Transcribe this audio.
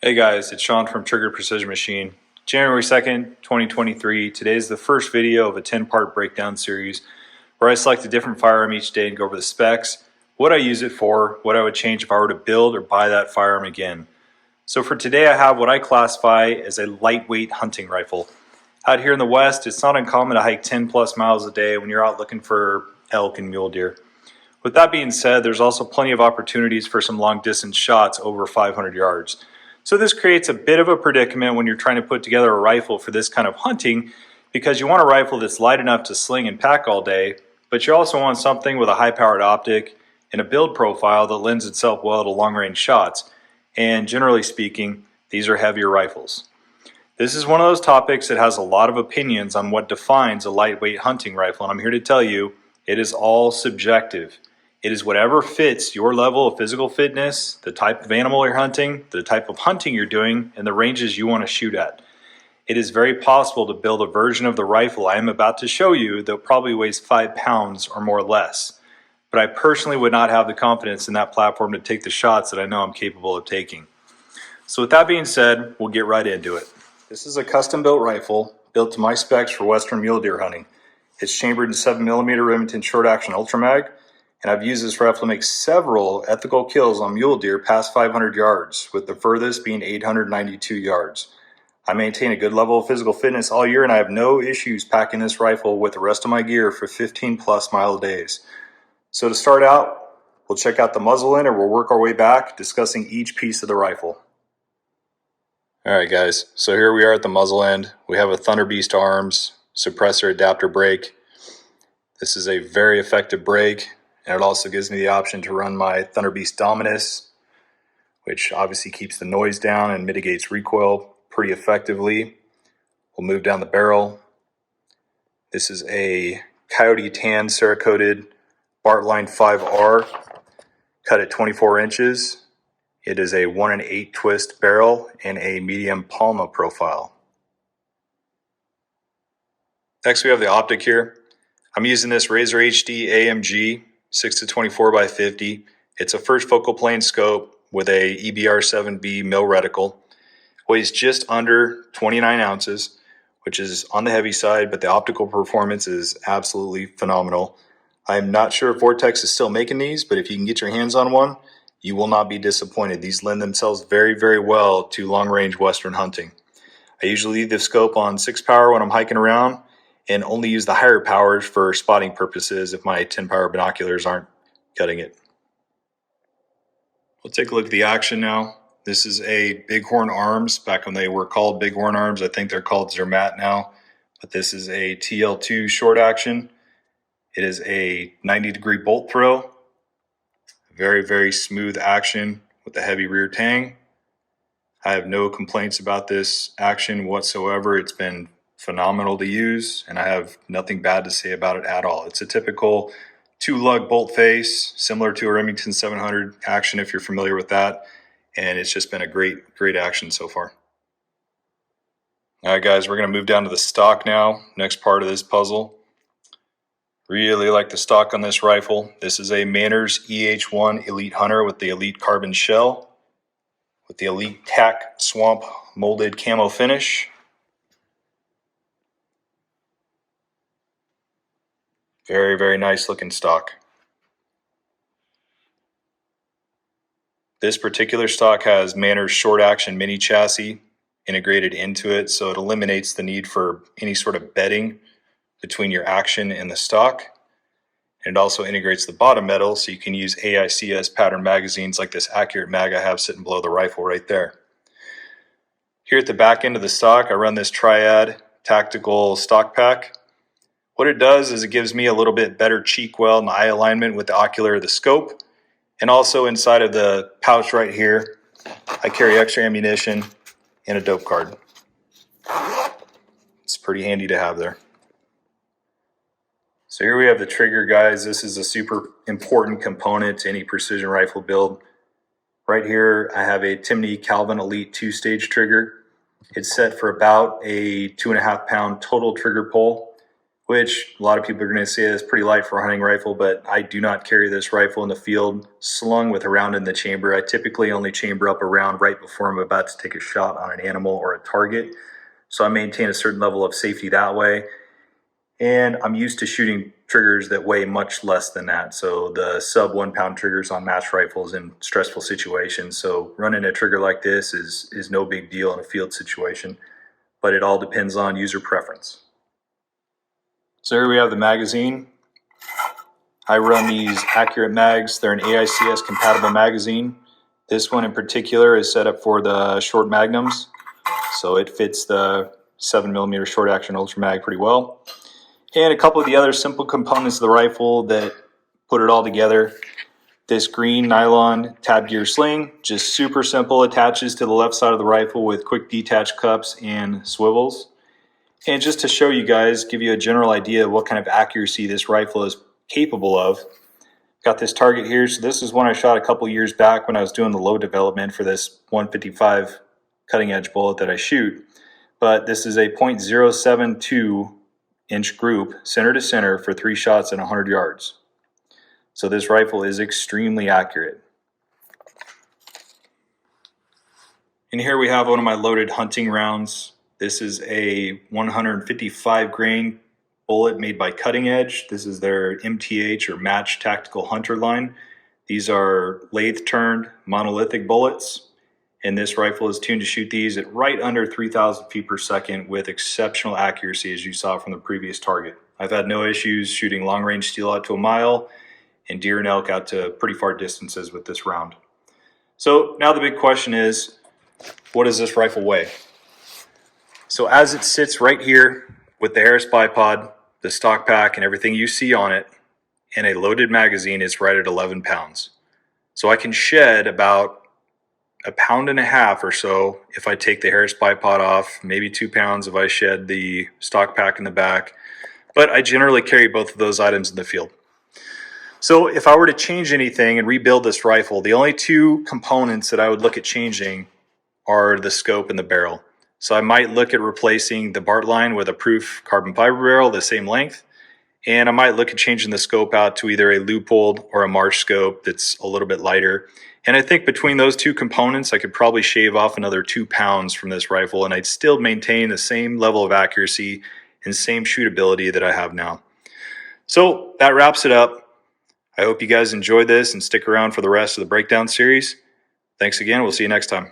Hey guys, it's Sean from Trigger Precision Machine. January 2nd, 2023. Today is the first video of a 10-part breakdown series where I select a different firearm each day and go over the specs, what I use it for, what I would change if I were to build or buy that firearm again. So for today I have what I classify as a lightweight hunting rifle. Out here in the West, it's not uncommon to hike 10 plus miles a day when you're out looking for elk and mule deer. With that being said, there's also plenty of opportunities for some long distance shots over 500 yards. So this creates a bit of a predicament when you're trying to put together a rifle for this kind of hunting, because you want a rifle that's light enough to sling and pack all day, but you also want something with a high-powered optic and a build profile that lends itself well to long-range shots. And generally speaking, these are heavier rifles. This is one of those topics that has a lot of opinions on what defines a lightweight hunting rifle, and I'm here to tell you it is all subjective. It is whatever fits your level of physical fitness, the type of animal you're hunting, the type of hunting you're doing, and the ranges you want to shoot at. It is very possible to build a version of the rifle I am about to show you that probably weighs 5 pounds or more less. But I personally would not have the confidence in that platform to take the shots that I know I'm capable of taking. So with that being said, we'll get right into it. This is a custom-built rifle built to my specs for western mule deer hunting. It's chambered in 7mm Remington short-action Ultramag, and I've used this rifle to make several ethical kills on mule deer past 500 yards, with the furthest being 892 yards. I maintain a good level of physical fitness all year, and I have no issues packing this rifle with the rest of my gear for 15 plus mile days. So to start out, we'll check out the muzzle end, and we'll work our way back discussing each piece of the rifle. Alright guys, so here we are at the muzzle end. We have a Thunder Beast arms, suppressor adapter brake. This is a very effective brake. And it also gives me the option to run my Thunder Beast Dominus, which obviously keeps the noise down and mitigates recoil pretty effectively. We'll move down the barrel. This is a Coyote Tan Cerakoted Bartline 5R, cut at 24 inches. It is a 1 8 twist barrel and a medium Palma profile. Next we have the optic here. I'm using this Razor HD AMG 6-24x50. It's a first focal plane scope with a EBR-7B mil reticle. Weighs just under 29 ounces, which is on the heavy side, but the optical performance is absolutely phenomenal. I'm not sure if Vortex is still making these, but if you can get your hands on one, you will not be disappointed. These lend themselves very, very well to long-range western hunting. I usually leave the scope on 6 power when I'm hiking around, and only use the higher powers for spotting purposes if my 10 power binoculars aren't cutting it. We'll take a look at the action now. This is a Bighorn Arms, back when they were called Bighorn Arms. I think they're called Zermatt now, but this is a TL2 short action. It is a 90-degree bolt throw. Very, very smooth action with a heavy rear tang. I have no complaints about this action whatsoever. It's been phenomenal to use, and I have nothing bad to say about it at all. It's a typical 2-lug bolt face, similar to a Remington 700 action if you're familiar with that, and it's just been a great action so far. All right guys, we're going to move down to the stock now, next part of this puzzle. Really like the stock on this rifle. This is a Manners EH1 Elite Hunter with the Elite Carbon Shell, with the Elite Tack Swamp molded camo finish. Very, very nice looking stock. This particular stock has Manners short action mini chassis integrated into it, so it eliminates the need for any sort of bedding between your action and the stock. And it also integrates the bottom metal, so you can use AICS pattern magazines like this Accurate mag I have sitting below the rifle right there. Here at the back end of the stock, I run this Triad tactical stock pack. What it does is it gives me a little bit better cheek weld and eye alignment with the ocular of the scope. And also inside of the pouch right here, I carry extra ammunition and a dope card. It's pretty handy to have there. So here we have the trigger, guys. This is a super important component to any precision rifle build. Right here, I have a Timney Calvin Elite 2-stage trigger. It's set for about a 2.5 pound total trigger pull, which a lot of people are going to say is pretty light for a hunting rifle, but I do not carry this rifle in the field slung with a round in the chamber. I typically only chamber up a round right before I'm about to take a shot on an animal or a target. So I maintain a certain level of safety that way. And I'm used to shooting triggers that weigh much less than that. So the sub 1 pound triggers on match rifles in stressful situations. So running a trigger like this is no big deal in a field situation, but it all depends on user preference. So here we have the magazine. I run these Accurate mags. They're an AICS compatible magazine. This one in particular is set up for the short magnums. So it fits the 7mm short action ultra mag pretty well. And a couple of the other simple components of the rifle that put it all together. This green nylon tab gear sling, just super simple, attaches to the left side of the rifle with quick detach cups and swivels. And just to show you guys, give you a general idea of what kind of accuracy this rifle is capable of. Got this target here. So this is one I shot a couple years back when I was doing the load development for this 155 cutting edge bullet that I shoot. But this is a .072 inch group, center to center, for 3 shots at 100 yards. So this rifle is extremely accurate. And here we have one of my loaded hunting rounds. This is a 155 grain bullet made by Cutting Edge. This is their MTH or Match Tactical Hunter line. These are lathe turned monolithic bullets. And this rifle is tuned to shoot these at right under 3,000 feet per second with exceptional accuracy, as you saw from the previous target. I've had no issues shooting long range steel out to a mile and deer and elk out to pretty far distances with this round. So now the big question is, what does this rifle weigh? So as it sits right here with the Harris bipod, the stock pack and everything you see on it, and a loaded magazine, is right at 11 pounds. So I can shed about 1.5 pounds or so if I take the Harris bipod off, maybe 2 pounds if I shed the stock pack in the back, but I generally carry both of those items in the field. So if I were to change anything and rebuild this rifle, the only 2 components that I would look at changing are the scope and the barrel. So I might look at replacing the Bart line with a proof carbon fiber barrel the same length, and I might look at changing the scope out to either a Leupold or a Marsh scope that's a little bit lighter. And I think between those 2 components, I could probably shave off another 2 pounds from this rifle, and I'd still maintain the same level of accuracy and same shootability that I have now. So that wraps it up. I hope you guys enjoyed this and stick around for the rest of the breakdown series. Thanks again. We'll see you next time.